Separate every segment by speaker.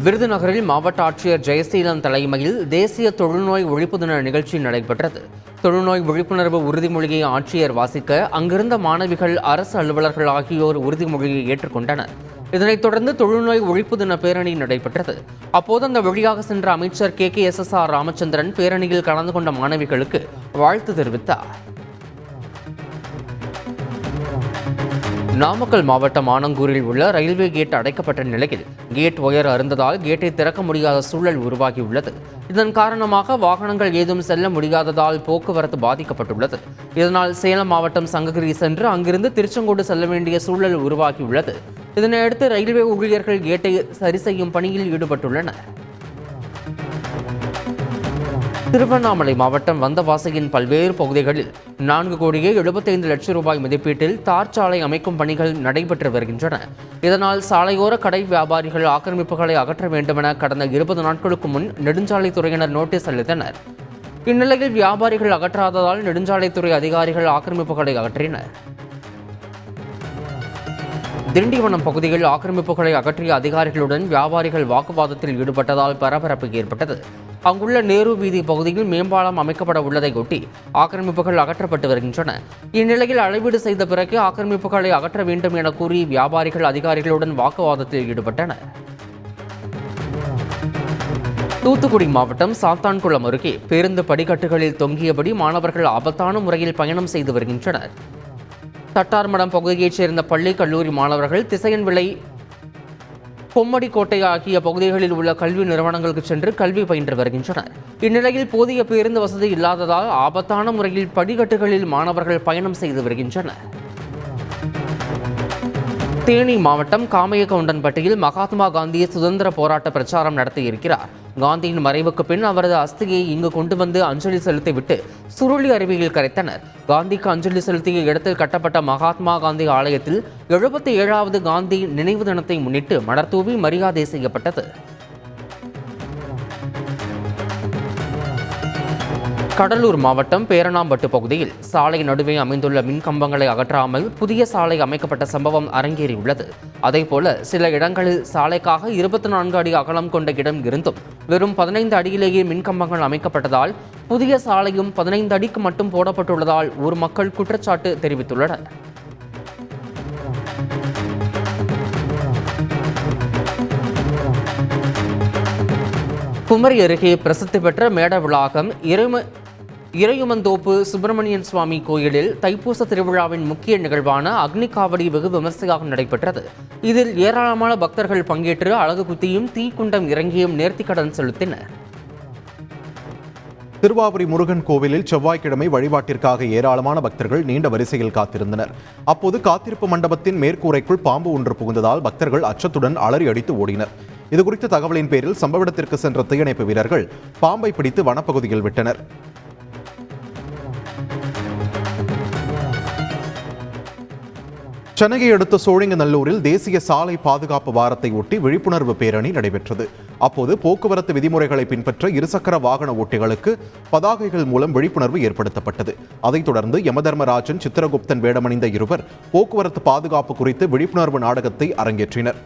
Speaker 1: விருதுநகரில் மாவட்ட ஆட்சியர் ஜெயசீலன் தலைமையில் தேசிய தொழுநோய் ஒழிப்பு தின நிகழ்ச்சி நடைபெற்றது. தொழுநோய் விழிப்புணர்வு உறுதிமொழியை ஆட்சியர் வாசிக்க அங்கிருந்த மாணவிகள், அரசு அலுவலர்கள் ஆகியோர் உறுதிமொழியை ஏற்றுக்கொண்டனர். இதனைத் தொடர்ந்து தொழுநோய் ஒழிப்பு தின பேரணி நடைபெற்றது. அப்போது அந்த வழியாக சென்ற அமைச்சர் KKSSR ராமச்சந்திரன் பேரணியில் கலந்து கொண்ட மாணவிகளுக்கு வாழ்த்து தெரிவித்தார். நாமக்கல் மாவட்டம் ஆனங்கூரில் உள்ள ரயில்வே கேட் அடைக்கப்பட்ட நிலையில் கேட் ஒயர் அறுந்ததால் கேட்டை திறக்க முடியாத சூழல் உருவாகியுள்ளது. இதன் காரணமாக வாகனங்கள் ஏதும் செல்ல முடியாததால் போக்குவரத்து பாதிக்கப்பட்டுள்ளது. இதனால் சேலம் மாவட்டம் சங்ககிரி சென்று அங்கிருந்து திருச்செங்கோடு செல்ல வேண்டிய சூழல் உருவாகியுள்ளது. இதனையடுத்து ரயில்வே ஊழியர்கள் கேட்டை சரி செய்யும் பணியில் ஈடுபட்டுள்ளனர். திருவண்ணாமலை மாவட்டம் வந்தவாசியின் பல்வேறு பகுதிகளில் 4,75,00,000 ரூபாய் மதிப்பீட்டில் தார் சாலை அமைக்கும் பணிகள் நடைபெற்று வருகின்றன. இதனால் சாலையோர கடை வியாபாரிகள் ஆக்கிரமிப்புகளை அகற்ற வேண்டுமென கடந்த 20 நாட்களுக்கு முன் நெடுஞ்சாலைத்துறையினர் நோட்டீஸ் அளித்தனர். இந்நிலையில் வியாபாரிகள் அகற்றாததால் நெடுஞ்சாலைத்துறை அதிகாரிகள் ஆக்கிரமிப்புகளை அகற்றினர். திண்டிவனம் பகுதியில் ஆக்கிரமிப்புகளை அகற்றிய அதிகாரிகளுடன் வியாபாரிகள் வாக்குவாதத்தில் ஈடுபட்டதால் பரபரப்பு ஏற்பட்டது. அங்குள்ள நேரு வீதி பகுதியில் மேம்பாலம் அமைக்கப்பட உள்ளதை ஒட்டி ஆக்கிரமிப்புகள் அகற்றப்பட்டு வருகின்றன. இந்நிலையில் அளவீடு செய்த பிறகு ஆக்கிரமிப்புகளை அகற்ற வேண்டும் என கூறி வியாபாரிகள் அதிகாரிகளுடன் வாக்குவாதத்தில் ஈடுபட்டனர். தூத்துக்குடி மாவட்டம் சாத்தான்குளம் அருகே பேருந்து படிக்கட்டுகளில் தொங்கியபடி மாணவர்கள் ஆபத்தான முறையில் பயணம் செய்து வருகின்றனர். தட்டார்மடம் பகுதியைச் சேர்ந்த பள்ளி, கல்லூரி மாணவர்கள் திசையன்விளை, பொம்மடிக்கோட்டை ஆகிய பகுதிகளில் உள்ள கல்வி நிறுவனங்களுக்கு சென்று கல்வி பயின்று வருகின்றனர். இந்நிலையில் போதிய பேருந்து வசதி இல்லாததால் ஆபத்தான முறையில் படிக்கட்டுகளில் மாணவர்கள் பயணம் செய்து வருகின்றனர். தேனி மாவட்டம் காமையகவுண்டன்பட்டியில் மகாத்மா காந்தி சுதந்திர போராட்ட பிரச்சாரம் நடத்தியிருக்கிறார். காந்தியின் மறைவுக்கு பின் அவரது அஸ்தியை இங்கு கொண்டு வந்து அஞ்சலி செலுத்திவிட்டு சுருளி அருவியில் கரைத்தனர். காந்திக்கு அஞ்சலி செலுத்திய இடத்தில் கட்டப்பட்ட மகாத்மா காந்தி ஆலயத்தில் 77வது காந்தி நினைவு தினத்தை முன்னிட்டு மலர்தூவி மரியாதை செய்யப்பட்டது. கடலூர் மாவட்டம் பேரணாம்பட்டு பகுதியில் சாலை நடுவே அமைந்துள்ள மின் கம்பங்களை அகற்றாமல் புதிய சாலை அமைக்கப்பட்ட சம்பவம் அரங்கேறியுள்ளது. அதேபோல சில இடங்களில் சாலைக்காக 24 அடி அகலம் கொண்ட இடம் இருந்தும் வெறும் 15 அடியிலேயே மின்கம்பங்கள் அமைக்கப்பட்டதால் புதிய சாலையும் 15 அடிக்கு மட்டும் போடப்பட்டுள்ளதால் ஊர் மக்கள் குற்றச்சாட்டு தெரிவித்துள்ளனர். குமரி அருகே பிரசித்தி பெற்ற மேட விளாகம் இறையுமந்தோப்பு சுப்பிரமணியன் சுவாமி கோயிலில் தைப்பூச திருவிழாவின் முக்கிய நிகழ்வான அக்னி காவடி வெகு விமர்சையாக நடைபெற்றது. இதில் ஏராளமான பக்தர்கள் பங்கேற்று அலகு குத்தியும் தீக்குண்டம் இறங்கியும் நேர்த்திக்கடன் செலுத்தினர்.
Speaker 2: திருவாவூர் முருகன் கோவிலில் செவ்வாய்க்கிழமை வழிபாட்டிற்காக ஏராளமான பக்தர்கள் நீண்ட வரிசையில் காத்திருந்தனர். அப்போது காத்திருப்பு மண்டபத்தின் மேற்கூரைக்குள் பாம்பு ஒன்று புகுந்ததால் பக்தர்கள் அச்சத்துடன் அலறி அடித்து ஓடினர். இதுகுறித்த தகவலின் பேரில் சம்பவ இடத்திற்கு சென்ற தீயணைப்பு வீரர்கள் பாம்பை பிடித்து வனப்பகுதியில் விட்டனர். சென்னையை அடுத்த சோழிங்கநல்லூரில் தேசிய சாலை பாதுகாப்பு வாரத்தை ஒட்டி விழிப்புணர்வு பேரணி நடைபெற்றது. அப்போது போக்குவரத்து விதிமுறைகளை பின்பற்ற இருசக்கர வாகன ஓட்டிகளுக்கு பதாகைகள் மூலம் விழிப்புணர்வு ஏற்படுத்தப்பட்டது. அதைத் தொடர்ந்து யமதர்மராஜன், சித்திரகுப்தன் வேடமணிந்த இருவர் போக்குவரத்து பாதுகாப்பு குறித்து விழிப்புணர்வு நாடகத்தை அரங்கேற்றினர்.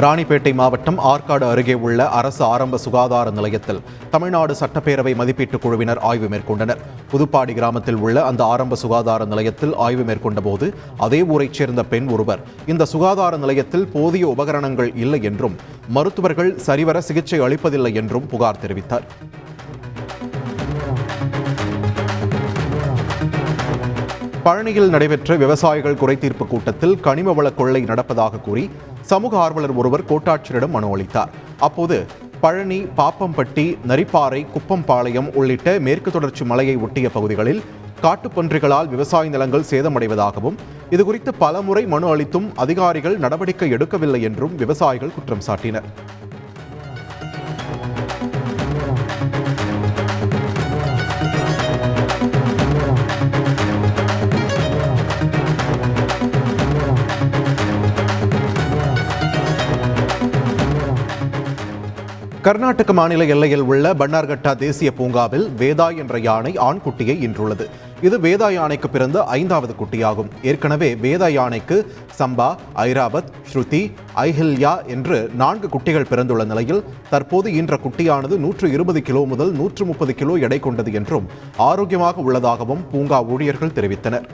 Speaker 2: ராணிப்பேட்டை மாவட்டம் ஆற்காடு அருகே உள்ள அரசு ஆரம்ப சுகாதார நிலையத்தில் தமிழ்நாடு சட்டப்பேரவை மதிப்பீட்டுக் குழுவினர் ஆய்வு மேற்கொண்டனர். புதுப்பாடி கிராமத்தில் உள்ள அந்த ஆரம்ப சுகாதார நிலையத்தில் ஆய்வு மேற்கொண்ட போது அதே ஊரைச் சேர்ந்த பெண் ஒருவர் இந்த சுகாதார நிலையத்தில் போதிய உபகரணங்கள் இல்லை என்றும் மருத்துவர்கள் சரிவர சிகிச்சை அளிப்பதில்லை என்றும் புகார் தெரிவித்தார். பழனியில் நடைபெற்ற விவசாயிகள் குறைதீர்ப்பு கூட்டத்தில் கனிம வள கொள்ளை நடப்பதாக கூறி சமூக ஆர்வலர் ஒருவர் கோட்டாட்சியரிடம் மனு அளித்தார். அப்போது பழனி, பாப்பம்பட்டி, நரிப்பாறை, குப்பம்பாளையம் உள்ளிட்ட மேற்கு தொடர்ச்சி மலையை ஒட்டிய பகுதிகளில் காட்டுப்பன்றிகளால் விவசாய நிலங்கள் சேதமடைவதாகவும் இதுகுறித்து பலமுறை மனு அளித்தும் அதிகாரிகள் நடவடிக்கை எடுக்கவில்லை என்றும் விவசாயிகள் குற்றம் சாட்டினர். கர்நாடக மாநில எல்லையில் உள்ள பன்னார்கட்டா தேசிய பூங்காவில் வேதா என்ற யானை ஆண்குட்டியை ஈன்றுள்ளது. இது வேதா யானைக்கு பிறந்த 5வது குட்டியாகும். ஏற்கனவே வேதா யானைக்கு சம்பா, ஐராவத், ஸ்ருதி, ஐஹில்யா என்று 4 குட்டிகள் பிறந்துள்ள நிலையில் தற்போது ஈன்ற குட்டியானது 120 கிலோ முதல் 130 கிலோ எடை கொண்டது என்றும் ஆரோக்கியமாக உள்ளதாகவும் பூங்கா ஊழியர்கள் தெரிவித்தனர்.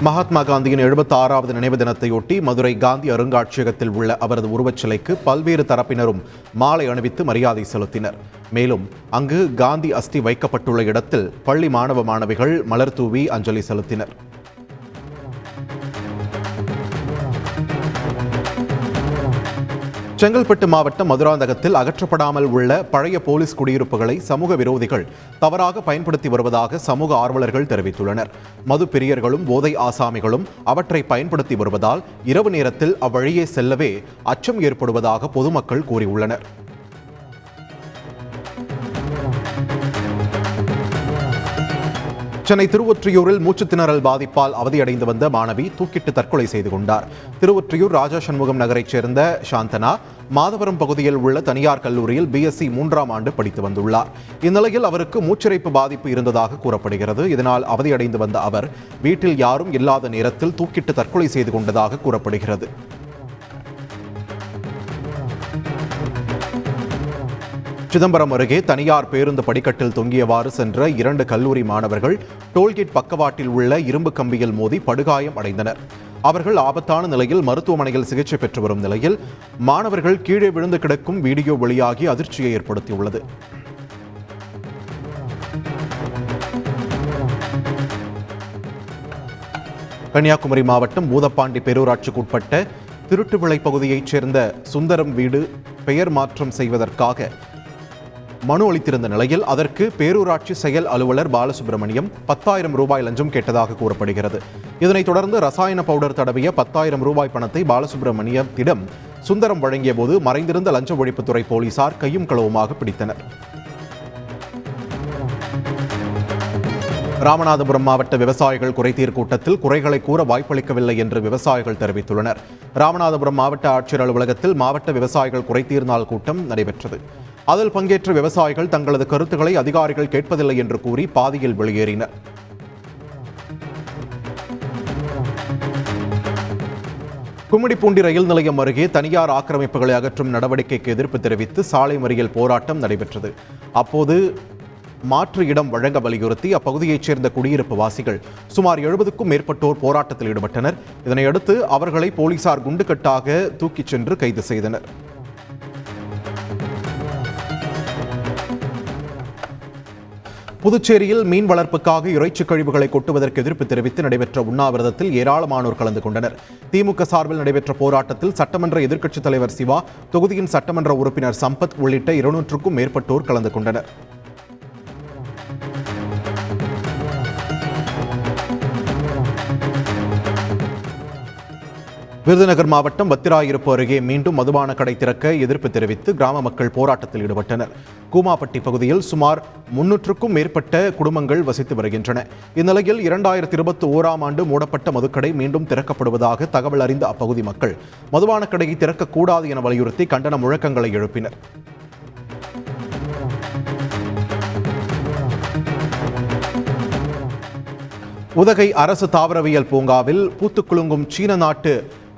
Speaker 2: மகாத்மா காந்தியின் 76வது நினைவு தினத்தையொட்டி மதுரை காந்தி அருங்காட்சியகத்தில் உள்ள அவரது உருவச்சிலைக்கு பல்வேறு தரப்பினரும் மாலை அணிவித்து மரியாதை செலுத்தினர். மேலும் அங்கு காந்தி அஸ்தி வைக்கப்பட்டுள்ள இடத்தில் பள்ளி மாணவ மாணவிகள் மலர் தூவி அஞ்சலி செலுத்தினர். செங்கல்பட்டு மாவட்டம் மதுராந்தகத்தில் அகற்றப்படாமல் உள்ள பழைய போலீஸ் குடியிருப்புகளை சமூக விரோதிகள் தவறாக பயன்படுத்தி வருவதாக சமூக ஆர்வலர்கள் தெரிவித்துள்ளனர். மது பிரியர்களும் போதை ஆசாமிகளும் அவற்றை பயன்படுத்தி வருவதால் இரவு நேரத்தில் அவ்வழியே செல்லவே அச்சம் ஏற்படுவதாக பொதுமக்கள் கூறியுள்ளனர். சென்னை திருவொற்றியூரில் மூச்சுத்திணறல் பாதிப்பால் அவதியடைந்து வந்த மாணவி தூக்கிட்டு தற்கொலை செய்து கொண்டார். திருவொற்றியூர் ராஜா சண்முகம் நகரைச் சேர்ந்த சாந்தனா மாதவரம் பகுதியில் உள்ள தனியார் கல்லூரியில் பிஎஸ்சி 3ஆம் ஆண்டு படித்து வந்துள்ளார். இந்நிலையில் அவருக்கு மூச்சிறைப்பு பாதிப்பு இருந்ததாக கூறப்படுகிறது. இதனால் அவதியடைந்து வந்த அவர் வீட்டில் யாரும் இல்லாத நேரத்தில் தூக்கிட்டு தற்கொலை செய்து கொண்டதாக கூறப்படுகிறது. சிதம்பரம் அருகே தனியார் பேருந்து படிக்கட்டில் தொங்கியவாறு சென்ற 2 கல்லூரி மாணவர்கள் டோல்கேட் பக்கவாட்டில் உள்ள இரும்பு கம்பியில் மோதி படுகாயம் அடைந்தனர். அவர்கள் ஆபத்தான நிலையில் மருத்துவமனையில் சிகிச்சை பெற்று வரும் நிலையில் மாணவர்கள் கீழே விழுந்து கிடக்கும் வீடியோ வெளியாகி அதிர்ச்சியை ஏற்படுத்தியுள்ளது. கன்னியாகுமரி மாவட்டம் பூதப்பாண்டி பேரூராட்சிக்குட்பட்ட திருட்டுவிளை பகுதியைச் சேர்ந்த சுந்தரம் வீடு பெயர் மாற்றம் செய்வதற்காக மனு அளித்திருந்த நிலையில் அதற்கு பேரூராட்சி செயல் அலுவலர் பாலசுப்ரமணியம் 10,000 ரூபாய் லஞ்சம் கேட்டதாக கூறப்படுகிறது. இதனைத் தொடர்ந்து ரசாயன பவுடர் தடவிய 10,000 ரூபாய் பணத்தை பாலசுப்ரமணியத்திடம் சுந்தரம் வழங்கிய போது மறைந்திருந்த லஞ்ச ஒழிப்புத்துறை போலீசார் கையும் களவுமாக பிடித்தனர். ராமநாதபுரம் மாவட்ட விவசாயிகள் குறைதீர் கூட்டத்தில் குறைகளை கூற வாய்ப்பளிக்கவில்லை என்று விவசாயிகள் தெரிவித்துள்ளனர். ராமநாதபுரம் மாவட்ட ஆட்சியர் அலுவலகத்தில் மாவட்ட விவசாயிகள் குறைதீர் நாள் கூட்டம் நடைபெற்றது. அதில் பங்கேற்ற விவசாயிகள் தங்களது கருத்துக்களை அதிகாரிகள் கேட்பதில்லை என்று கூறி பாதியில் வெளியேறினர். கும்மிடிப்பூண்டி ரயில் நிலையம் அருகே தனியார் ஆக்கிரமிப்புகளை அகற்றும் நடவடிக்கைக்கு எதிர்ப்பு தெரிவித்து சாலை மறியல் போராட்டம் நடைபெற்றது. அப்போது மாற்று இடம் வழங்க வலியுறுத்தி அப்பகுதியைச் சேர்ந்த குடியிருப்பு வாசிகள் சுமார் 70க்கும் மேற்பட்டோர் போராட்டத்தில் ஈடுபட்டனர். இதனையடுத்து அவர்களை போலீசார் குண்டுக்கட்டாக தூக்கிச் சென்று கைது செய்தனர். புதுச்சேரியில் மீன் வளர்ப்புக்காக இறைச்சி கழிவுகளை கொட்டுவதற்கு எதிர்ப்பு தெரிவித்து நடைபெற்ற உண்ணாவிரதத்தில் ஏராளமானோர் கலந்து கொண்டனர். திமுக சார்பில் நடைபெற்ற போராட்டத்தில் சட்டமன்ற எதிர்க்கட்சித் தலைவர் சிவா, தொகுதியின் சட்டமன்ற உறுப்பினர் சம்பத் உள்ளிட்ட 200க்கும் மேற்பட்டோர் கலந்து கொண்டனர். விருதுநகர் மாவட்டம் வத்திராயிருப்பு அருகே மீண்டும் மதுபான கடை திறக்க எதிர்ப்பு தெரிவித்து கிராம மக்கள் போராட்டத்தில் ஈடுபட்டனர். கூமாப்பட்டி பகுதியில் சுமார் 300க்கும் மேற்பட்ட குடும்பங்கள் வசித்து வருகின்றன. இந்நிலையில் 2021ஆம் ஆண்டு மூடப்பட்ட மதுக்கடை மீண்டும் திறக்கப்படுவதாக தகவல் அறிந்த அப்பகுதி மக்கள் மதுபான கடையை திறக்கக்கூடாது என வலியுறுத்தி கண்டன முழக்கங்களை எழுப்பினர். உதகை அரசு தாவரவியல் பூங்காவில் பூத்துக் குலுங்கும் சீன நாட்டு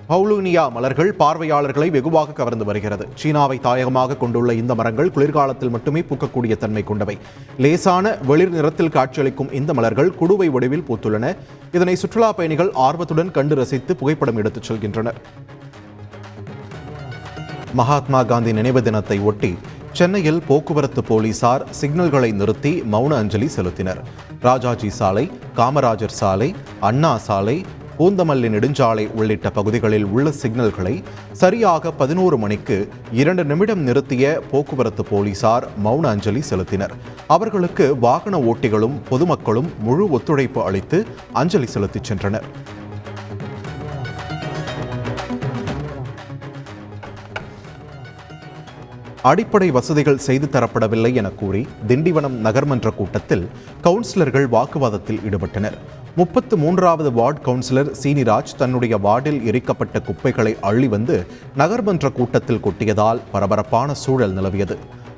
Speaker 2: பவுலூனியா மலர்கள் பார்வையாளர்களை வெகுவாக கவர்ந்து வருகிறது. சீனாவை தாயகமாக கொண்டுள்ள இந்த மரங்கள் குளிர்காலத்தில் மட்டுமே பூக்கக்கூடிய தன்மை கொண்டவை. லேசான வெளிர் நிறத்தில் காட்சியளிக்கும் இந்த மலர்கள் குடுவை வடிவில் பூத்துள்ளன. இதனை சுற்றுலா பயணிகள் ஆர்வத்துடன் கண்டு ரசித்து புகைப்படம் எடுத்துச் செல்கின்றனர். மகாத்மா காந்தி நினைவு தினத்தை ஒட்டி சென்னையில் போக்குவரத்து போலீசார் சிக்னல்களை நிறுத்தி மௌன அஞ்சலி செலுத்தினர். ராஜாஜி சாலை, காமராஜர் சாலை, அண்ணா சாலை, பூந்தமல்லி நெடுஞ்சாலை உள்ளிட்ட பகுதிகளில் உள்ள சிக்னல்களை சரியாக 11 மணிக்கு 2 நிமிடம் நிறுத்திய போக்குவரத்து போலீசார் மௌன அஞ்சலி செலுத்தினர். அவர்களுக்கு வாகன ஓட்டிகளும் பொதுமக்களும் முழு ஒத்துழைப்பு அளித்து அஞ்சலி செலுத்திச் சென்றனர். அடிப்படை வசதிகள் செய்து தரப்படவில்லை என கூறி திண்டிவனம் நகர்மன்ற கூட்டத்தில் கவுன்சிலர்கள் வாக்குவாதத்தில் ஈடுபட்டனர். 33வது வார்டு கவுன்சிலர் சீனிராஜ் தன்னுடைய வார்டில் எரிக்கப்பட்ட குப்பைகளை அள்ளி வந்து நகர்மன்ற கூட்டத்தில் கொட்டியதால் பரபரப்பான சூழல் நிலவியது.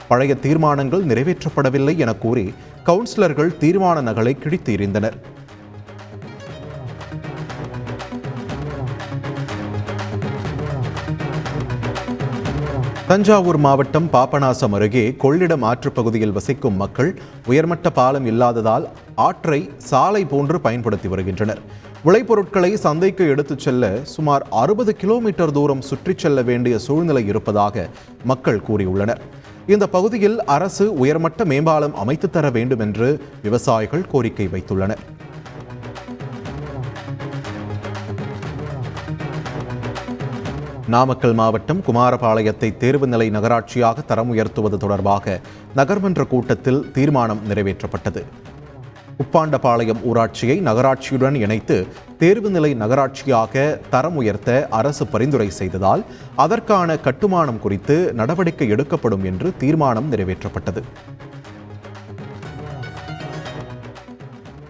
Speaker 2: பழைய தீர்மானங்கள் நிறைவேற்றப்படவில்லை என கூறி கவுன்சிலர்கள் தீர்மான நகலை கிழித்து எறிந்தனர். தஞ்சாவூர் மாவட்டம் பாபநாசம் அருகே கொள்ளிடம் ஆற்றுப்பகுதியில் வசிக்கும் மக்கள் உயர்மட்ட பாலம் இல்லாததால் ஆற்றை சாலை போன்று பயன்படுத்தி வருகின்றனர். விளைபொருட்களை சந்தைக்கு எடுத்துச் செல்ல சுமார் 60 கிலோமீட்டர் தூரம் சுற்றிச் செல்ல வேண்டிய சூழ்நிலை இருப்பதாக மக்கள் கூறியுள்ளனர். இந்த பகுதியில் அரசு உயர்மட்ட மேம்பாலம் அமைத்து தர வேண்டும் என்று விவசாயிகள் கோரிக்கை வைத்துள்ளனர். நாமக்கல் மாவட்டம் குமாரபாளையத்தை தேர்வுநிலை நகராட்சியாக தரம் உயர்த்துவது தொடர்பாக நகர்மன்ற கூட்டத்தில் தீர்மானம் நிறைவேற்றப்பட்டது. உப்பாண்டபாளையம் ஊராட்சியை நகராட்சியுடன் இணைத்து தேர்வுநிலை நகராட்சியாக தரம் உயர்த்த அரசு பரிந்துரை செய்ததால் அதற்கான கட்டுமானம் குறித்து நடவடிக்கை எடுக்கப்படும் என்று தீர்மானம் நிறைவேற்றப்பட்டது.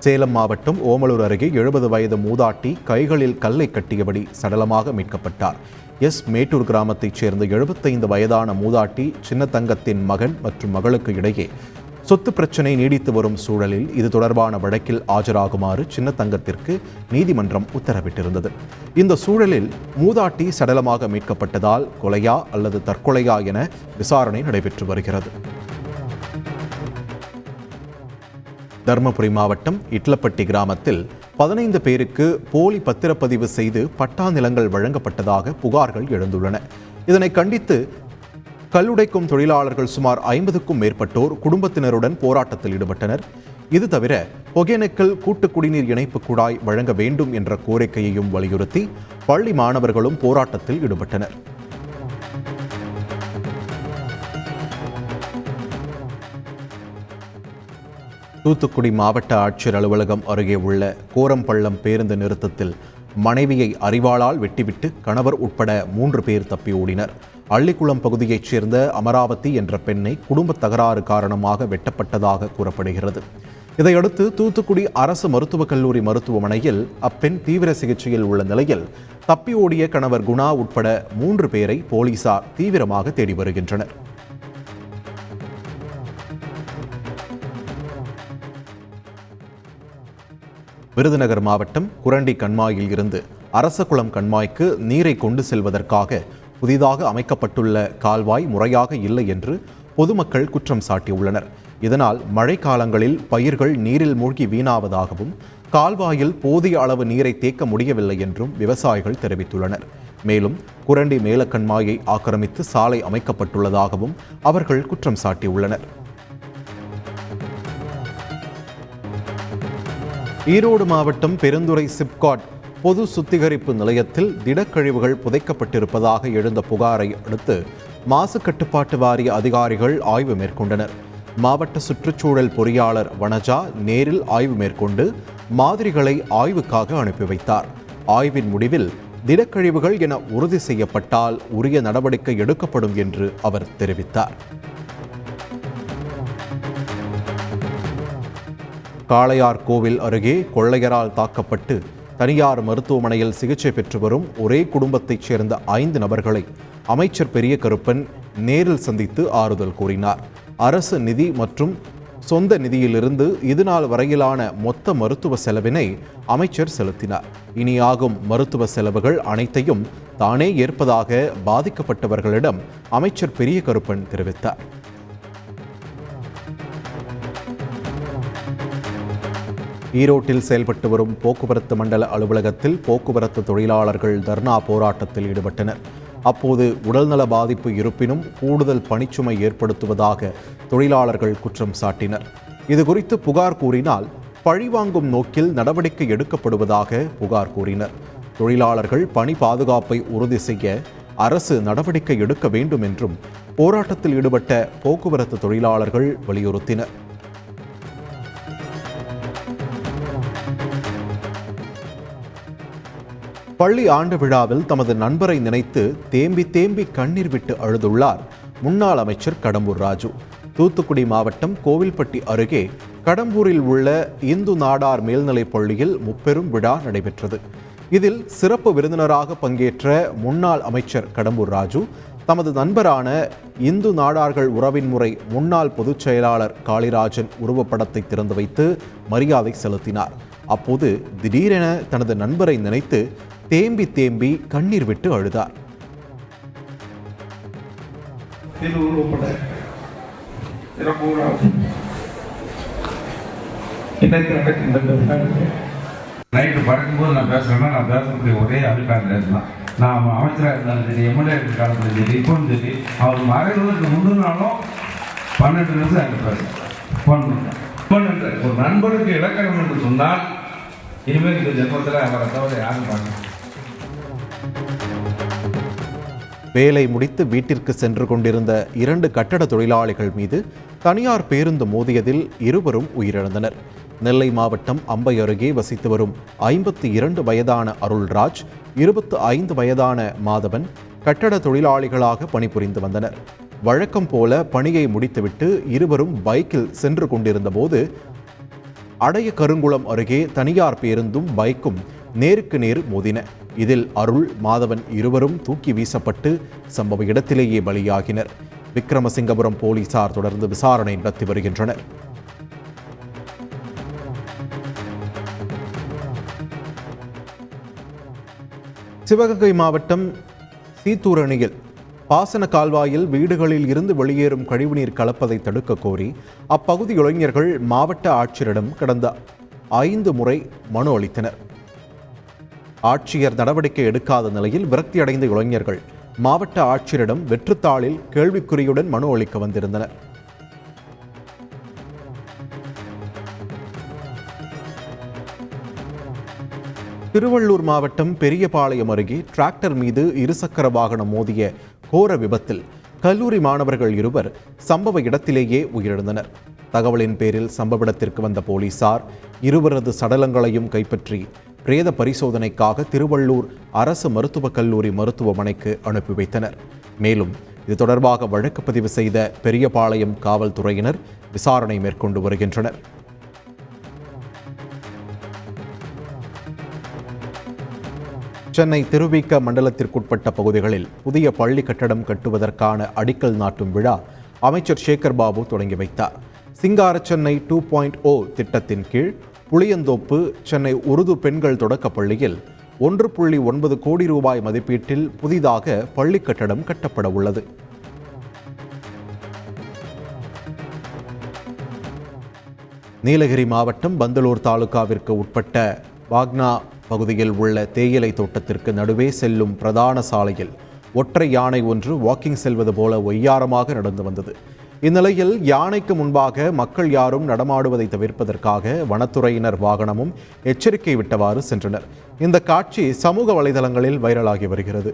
Speaker 2: சேலம் மாவட்டம் ஓமலூர் அருகே 70 வயது மூதாட்டி கைகளில் கல்லை கட்டியபடி சடலமாக மீட்கப்பட்டார். மேட்டூர் கிராமத்தைச் சேர்ந்த 75 வயதான மூதாட்டி சின்னத்தங்கத்தின் மகன் மற்றும் மகளுக்கு இடையே சொத்து பிரச்சினை நீடித்து வரும் சூழலில் இது தொடர்பான வழக்கில் ஆஜராகுமாறு சின்னத்தங்கத்திற்கு நீதிமன்றம் உத்தரவிட்டிருந்தது. இந்த சூழலில் மூதாட்டி சடலமாக மீட்கப்பட்டதால் கொலையா அல்லது தற்கொலையா என விசாரணை நடைபெற்று வருகிறது. தருமபுரி மாவட்டம் இட்லப்பட்டி கிராமத்தில் 15 பேருக்கு போலி பத்திரப்பதிவு செய்து பட்டா நிலங்கள் வழங்கப்பட்டதாக புகார்கள் எழுந்துள்ளன. இதனை கண்டித்து கல்லுடைக்கும் தொழிலாளர்கள் சுமார் 50க்கும் மேற்பட்டோர் குடும்பத்தினருடன் போராட்டத்தில் ஈடுபட்டனர். இது தவிர ஒகேனக்கல் கூட்டு குடிநீர் இணைப்பு குழாய் வழங்க வேண்டும் என்ற கோரிக்கையையும் வலியுறுத்தி பள்ளி மாணவர்களும் போராட்டத்தில் ஈடுபட்டனர். தூத்துக்குடி மாவட்ட ஆட்சியர் அலுவலகம் அருகே உள்ள கோரம்பள்ளம் பேருந்து நிறுத்தத்தில் மனைவியை அரிவாளால் வெட்டிவிட்டு கணவர் உட்பட 3 பேர் தப்பி ஓடினர். அள்ளிக்குளம் பகுதியைச் சேர்ந்த அமராவதி என்ற பெண்ணை குடும்ப தகராறு காரணமாக வெட்டப்பட்டதாக கூறப்படுகிறது. இதையடுத்து தூத்துக்குடி அரசு மருத்துவக் கல்லூரி மருத்துவமனையில் அப்பெண் தீவிர சிகிச்சையில் உள்ள நிலையில் தப்பி ஓடிய கணவர் குணா உட்பட 3 பேரை போலீசார் தீவிரமாக தேடி வருகின்றனர். விருதுநகர் மாவட்டம் குரண்டி கண்மாயில் இருந்து அரசகுளம் கண்மாய்க்கு நீரை கொண்டு செல்வதற்காக புதிதாக அமைக்கப்பட்டுள்ள கால்வாய் முறையாக இல்லை என்று பொதுமக்கள் குற்றம் சாட்டியுள்ளனர். இதனால் மழைக்காலங்களில் பயிர்கள் நீரில் மூழ்கி வீணாவதாகவும் கால்வாயில் போதிய அளவு நீரை தேக்க முடியவில்லை என்றும் விவசாயிகள் தெரிவித்துள்ளனர். மேலும் குரண்டி மேலக்கண்மாயை ஆக்கிரமித்து சாலை அமைக்கப்பட்டுள்ளதாகவும் அவர்கள் குற்றம் சாட்டியுள்ளனர். ஈரோடு மாவட்டம் பெருந்துறை சிப்காட் பொது சுத்திகரிப்பு நிலையத்தில் திடக்கழிவுகள் புதைக்கப்பட்டிருப்பதாக எழுந்த புகாரை அடுத்து மாசு கட்டுப்பாட்டு வாரிய அதிகாரிகள் ஆய்வு மேற்கொண்டனர். மாவட்ட சுற்றுச்சூழல் பொறியாளர் வனஜா நேரில் ஆய்வு மேற்கொண்டு மாதிரிகளை ஆய்வுக்காக அனுப்பி வைத்தார். ஆய்வின் முடிவில் திடக்கழிவுகள் என உறுதி செய்யப்பட்டால் உரிய நடவடிக்கை எடுக்கப்படும் என்று அவர் தெரிவித்தார். காளையார் கோவில் அருகே கொள்ளையரால் தாக்கப்பட்டு தனியார் மருத்துவமனையில் சிகிச்சை பெற்று வரும் ஒரே குடும்பத்தைச் சேர்ந்த 5 நபர்களை அமைச்சர் பெரிய கருப்பன் நேரில் சந்தித்து ஆறுதல் கூறினார். அரசு நிதி மற்றும் சொந்த நிதியிலிருந்து இதுநாள் வரையிலான மொத்த மருத்துவ செலவினை அமைச்சர் செலுத்தினார். இனியாகும் மருத்துவ செலவுகள் அனைத்தையும் தானே ஏற்பதாக பாதிக்கப்பட்டவர்களிடம் அமைச்சர் பெரிய கருப்பன் தெரிவித்தார். ஈரோட்டில் செயல்பட்டு வரும் போக்குவரத்து மண்டல அலுவலகத்தில் போக்குவரத்து தொழிலாளர்கள் தர்ணா போராட்டத்தில் ஈடுபட்டனர். அப்போது உடல்நல பாதிப்பு இருப்பினும் கூடுதல் பணிச்சுமை ஏற்படுத்துவதாக தொழிலாளர்கள் குற்றம் சாட்டினர். இதுகுறித்து புகார் கூறினால் பழிவாங்கும் நோக்கில் நடவடிக்கை எடுக்கப்படுவதாக புகார் கூறினர். தொழிலாளர்கள் பணி பாதுகாப்பை உறுதி செய்ய அரசு நடவடிக்கை எடுக்க வேண்டும் என்றும் போராட்டத்தில் ஈடுபட்ட போக்குவரத்து தொழிலாளர்கள் வலியுறுத்தினர். பள்ளி ஆண்டு விழாவில் தமது நண்பரை நினைத்து தேம்பி தேம்பி கண்ணீர் விட்டு அழுதுள்ளார் முன்னாள் அமைச்சர் கடம்பூர் ராஜு. தூத்துக்குடி மாவட்டம் கோவில்பட்டி அருகே கடம்பூரில் உள்ள இந்து நாடார் மேல்நிலைப் பள்ளியில் முப்பெரும் விழா நடைபெற்றது. இதில் சிறப்பு விருந்தினராக பங்கேற்ற முன்னாள் அமைச்சர் கடம்பூர் ராஜு தமது நண்பரான இந்து நாடார்கள் உறவின் முறை முன்னாள் பொதுச் செயலாளர் காளிராஜன் உருவப்படத்தை திறந்து வைத்து மரியாதை செலுத்தினார். அப்போது திடீரென தனது நண்பரை நினைத்து தேம்பி தேம்பி கண்ணீர் விட்டு அழுதார்.
Speaker 3: நைட்டு பறக்கும்போது நான் பேசுகிறேன்னா நான் பேசக்கூடிய ஒரே அபிப்பிராயம் தான். நான் அமைச்சராக இருந்தாலும் சரி, எம்எல்ஏ இருக்கிற காலத்தில் சரி, இப்போவும் சரி, அவர் மறைவதற்கு முந்தின நாளும் 12 நிமிஷம் எனக்கு பேசுகிறேன். ஒரு நண்பருக்கு இலக்கணம் என்று சொன்னால் இனிமேல் இந்த ஜென்மத்தில் அவரை தவிர யாரும் பார்க்கணும்.
Speaker 2: வேலை முடித்து வீட்டிற்கு சென்று கொண்டிருந்த 2 கட்டட தொழிலாளிகள் மீது தனியார் பேருந்து மோதியதில் இருவரும் உயிரிழந்தனர். நெல்லை மாவட்டம் அம்பை அருகே வசித்து வரும் 52 வயதான அருள்ராஜ், 25 வயதான மாதவன் கட்டட தொழிலாளிகளாக பணிபுரிந்து வந்தனர். வழக்கம் போல பணியை முடித்துவிட்டு இருவரும் பைக்கில் சென்று கொண்டிருந்த போது அடைய கருங்குளம் அருகே தனியார் பேருந்தும் பைக்கும் நேருக்கு நேர் மோதின. இதில் அருள், மாதவன் இருவரும் தூக்கி வீசப்பட்டு சம்பவ இடத்திலேயே பலியாகினர். விக்ரமசிங்கபுரம் போலீசார் தொடர்ந்து விசாரணை நடத்தி வருகின்றனர். சிவகங்கை மாவட்டம் சீத்தூர் அணையில் பாசன கால்வாயில் வீடுகளில் இருந்து வெளியேறும் கழிவுநீர் கலப்பதை தடுக்க கோரி அப்பகுதி இளைஞர்கள் மாவட்ட ஆட்சியரிடம் கடந்த 5 முறை மனு அளித்தனர். ஆட்சியர் நடவடிக்கை எடுக்காத நிலையில் விரக்தியடைந்த இளைஞர்கள் மாவட்ட ஆட்சியரிடம் வெற்றுத்தாளில் கேள்விக்குறியுடன் மனு அளிக்க வந்திருந்தனர். திருவள்ளூர் மாவட்டம் பெரியபாளையம் அருகே டிராக்டர் மீது இருசக்கர வாகனம் மோதிய கோர விபத்தில் கல்லூரி மாணவர்கள் இருவர் சம்பவ இடத்திலேயே உயிரிழந்தனர். தகவலின் பேரில் சம்பவ இடத்திற்கு வந்த போலீசார் இருவரது சடலங்களையும் கைப்பற்றி பிரேத பரிசோதனைக்காக திருவள்ளூர் அரசு மருத்துவக் கல்லூரி மருத்துவமனைக்கு அனுப்பி வைத்தனர். மேலும் இது தொடர்பாக வழக்கு பதிவு செய்த பெரியபாளையம் காவல்துறையினர் விசாரணை மேற்கொண்டு வருகின்றனர். சென்னை திருவிக மண்டலத்திற்குட்பட்ட பகுதிகளில் புதிய பள்ளி கட்டடம் கட்டுவதற்கான அடிக்கல் நாட்டும் விழா அமைச்சர் சேகர் பாபு தொடங்கி வைத்தார். சிங்கார சென்னை 2.0 திட்டத்தின் கீழ் புளியந்தோப்பு சென்னை உருது பெண்கள் தொடக்கப் பள்ளியில் 1.9 கோடி ரூபாய் மதிப்பீட்டில் புதிதாக பள்ளி கட்டடம் கட்டப்பட உள்ளது. நீலகிரி மாவட்டம் பந்தலூர் தாலுகாவிற்கு உட்பட்ட வாக்னா பகுதியில் உள்ள தேயிலை தோட்டத்திற்கு நடுவே செல்லும் பிரதான சாலையில் ஒற்றை யானை ஒன்று வாக்கிங் செல்வது போல ஒய்யாரமாக நடந்து வந்தது. இந்நிலையில் யானைக்கு முன்பாக மக்கள் யாரும் நடமாடுவதை தவிர்ப்பதற்காக வனத்துறையினர் வாகனமும் எச்சரிக்கை விட்டவாறு சென்றனர். இந்த காட்சி சமூக வலைதளங்களில் வைரலாகி வருகிறது.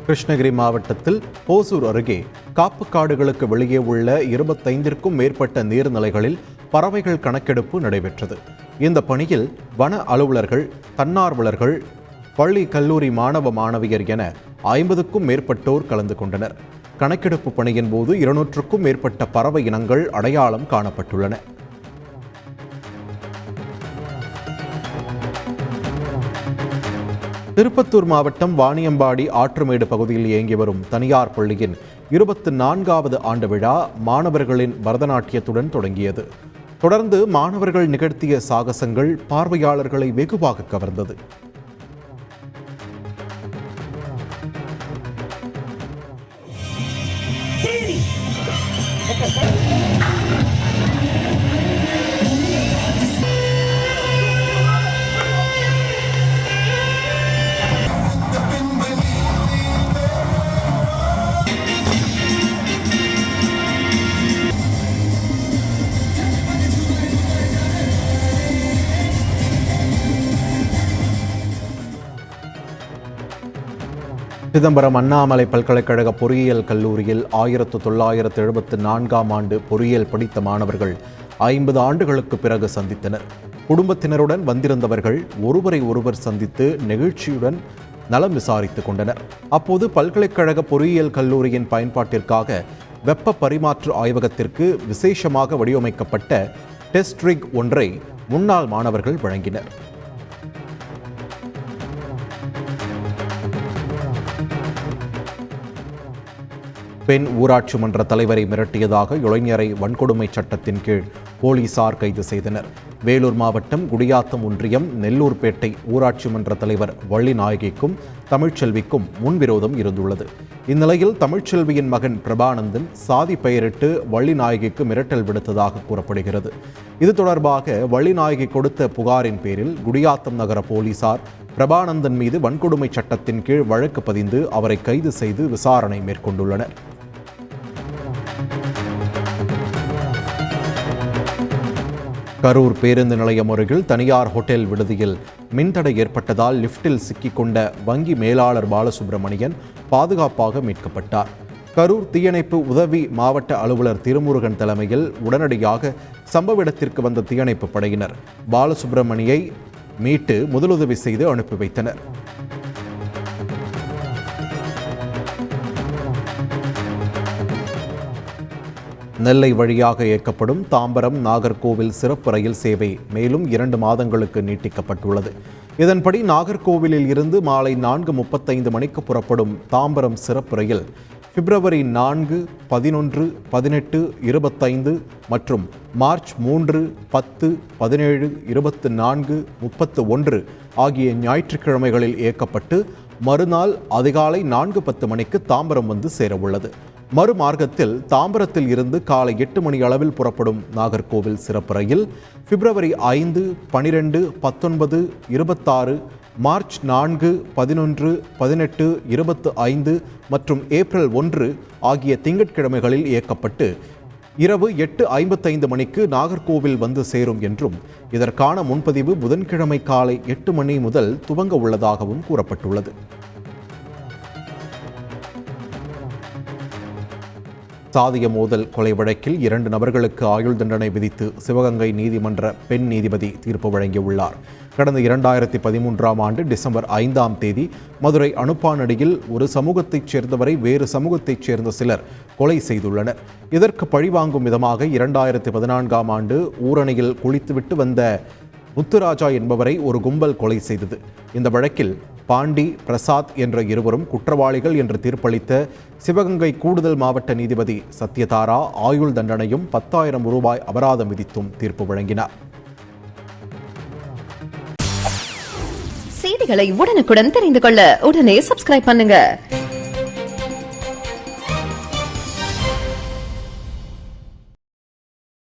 Speaker 2: கிருஷ்ணகிரி மாவட்டத்தில் ஓசூர் அருகே காப்பு காடுகளுக்கு வெளியே உள்ள 25க்கும் மேற்பட்ட நீர்நிலைகளில் பறவைகள் கணக்கெடுப்பு நடைபெற்றது. இந்த பணியில் வன அலுவலர்கள், தன்னார்வலர்கள், பள்ளி கல்லூரி மாணவ மாணவியர் என 50க்கும் மேற்பட்டோர் கலந்து கொண்டனர். கணக்கெடுப்பு பணியின் போது 200க்கும் மேற்பட்ட பறவை இனங்கள் அடையாளம் காணப்பட்டுள்ளன. திருப்பத்தூர் மாவட்டம் வாணியம்பாடி ஆற்றுமேடு பகுதியில் இயங்கி வரும் தனியார் பள்ளியின் 24வது ஆண்டு விழா மாணவர்களின் பரதநாட்டியத்துடன் தொடங்கியது. தொடர்ந்து மாணவர்கள் நிகழ்த்திய சாகசங்கள் பார்வையாளர்களை வெகுவாக கவர்ந்தது. சிதம்பரம் அண்ணாமலை பல்கலைக்கழக பொறியியல் கல்லூரியில் 1974ஆம் ஆண்டு பொறியியல் படித்த மாணவர்கள் 50 ஆண்டுகளுக்கு பிறகு சந்தித்தனர். குடும்பத்தினருடன் வந்திருந்தவர்கள் ஒருவரை ஒருவர் சந்தித்து நெகிழ்ச்சியுடன் நலம் விசாரித்துக் கொண்டனர். அப்போது பல்கலைக்கழக பொறியியல் கல்லூரியின் பயன்பாட்டிற்காக வெப்ப பரிமாற்று ஆய்வகத்திற்கு விசேஷமாக வடிவமைக்கப்பட்ட டெஸ்ட் ரிக் ஒன்றை முன்னாள் மாணவர்கள் வழங்கினர். பெண் ஊராட்சி மன்ற தலைவரை மிரட்டியதாக இளைஞரை வன்கொடுமை சட்டத்தின் கீழ் போலீசார் கைது செய்தனர். வேலூர் மாவட்டம் குடியாத்தம் ஒன்றியம் நெல்லூர்பேட்டை ஊராட்சி மன்ற தலைவர் வள்ளிநாயகிக்கும் தமிழ்ச்செல்விக்கும் முன்விரோதம் இருந்துள்ளது. இந்நிலையில் தமிழ்ச்செல்வியின் மகன் பிரபானந்தன் சாதி பெயரிட்டு வள்ளிநாயகிக்கு மிரட்டல் விடுத்ததாக கூறப்படுகிறது. இது தொடர்பாக வள்ளிநாயகி கொடுத்த புகாரின் பேரில் குடியாத்தம் நகர போலீசார் பிரபானந்தன் மீது வன்கொடுமை சட்டத்தின் கீழ் வழக்கு பதிந்து அவரை கைது செய்து விசாரணை மேற்கொண்டுள்ளனர். கரூர் பேருந்து நிலையம் அருகில் தனியார் ஹோட்டல் விடுதியில் மின்தடை ஏற்பட்டதால் லிப்டில் சிக்கிக்கொண்ட வங்கி மேலாளர் பாலசுப்ரமணியன் பாதுகாப்பாக மீட்கப்பட்டார். கரூர் தீயணைப்பு உதவி மாவட்ட அலுவலர் திருமுருகன் தலைமையில் உடனடியாக சம்பவ இடத்திற்கு வந்த தீயணைப்பு படையினர் பாலசுப்ரமணியை மீட்டு முதலுதவி செய்து அனுப்பி வைத்தனர். நெல்லை வழியாக இயக்கப்படும் தாம்பரம் நாகர்கோவில் சிறப்பு ரயில் சேவை மேலும் 2 மாதங்களுக்கு நீட்டிக்கப்பட்டுள்ளது. இதன்படி நாகர்கோவிலில் இருந்து மாலை 4:35 மணிக்கு புறப்படும் தாம்பரம் சிறப்பு ரயில் பிப்ரவரி 4, 11, 18, 25 மற்றும் மார்ச் 3, 10, 17, 24, 31 ஆகிய ஞாயிற்றுக்கிழமைகளில் இயக்கப்பட்டு மறுநாள் அதிகாலை 4:10 மணிக்கு தாம்பரம் வந்து சேரவுள்ளது. மறுமார்க்கத்தில் தாம்பரத்தில் இருந்து காலை 8 மணி அளவில் புறப்படும் நாகர்கோவில் சிறப்பு ரயில் பிப்ரவரி 5, 12, 19, 26, மார்ச் 4, 11, 18, 25 மற்றும் ஏப்ரல் 1 ஆகிய திங்கட்கிழமைகளில் இயக்கப்பட்டு இரவு 8:55 மணிக்கு நாகர்கோவில் வந்து சேரும் என்றும் இதற்கான முன்பதிவு புதன்கிழமை காலை 8 மணி முதல் துவங்க உள்ளதாகவும் கூறப்பட்டுள்ளது. சாதிய மோதல் கொலை வழக்கில் 2 நபர்களுக்கு ஆயுள் தண்டனை விதித்து சிவகங்கை நீதிமன்ற பெண் நீதிபதி தீர்ப்பு வழங்கியுள்ளார். கடந்த 2013ஆம் ஆண்டு டிசம்பர் 5ஆம் தேதி மதுரை அனுப்பானடியில் ஒரு சமூகத்தைச் சேர்ந்தவரை வேறு சமூகத்தைச் சேர்ந்த சிலர் கொலை செய்துள்ளனர். இதற்கு பழிவாங்கும் விதமாக 2014ஆம் ஆண்டு ஊரணியில் குளித்துவிட்டு வந்த முத்துராஜா என்பவரை ஒரு கும்பல் கொலை செய்தது. இந்த வழக்கில் பாண்டி, பிரசாத் என்ற இருவரும் குற்றவாளிகள் என்று தீர்ப்பளித்த சிவகங்கை கூடுதல் மாவட்ட நீதிபதி சத்யதாரா ஆயுள் தண்டனையும் 10,000 ரூபாய் அபராதம் விதித்தும் தீர்ப்பு வழங்கினார்.
Speaker 4: செய்திகளை உடனுக்குடன் தெரிந்து கொள்ள உடனே சப்ஸ்கிரைப் பண்ணுங்க.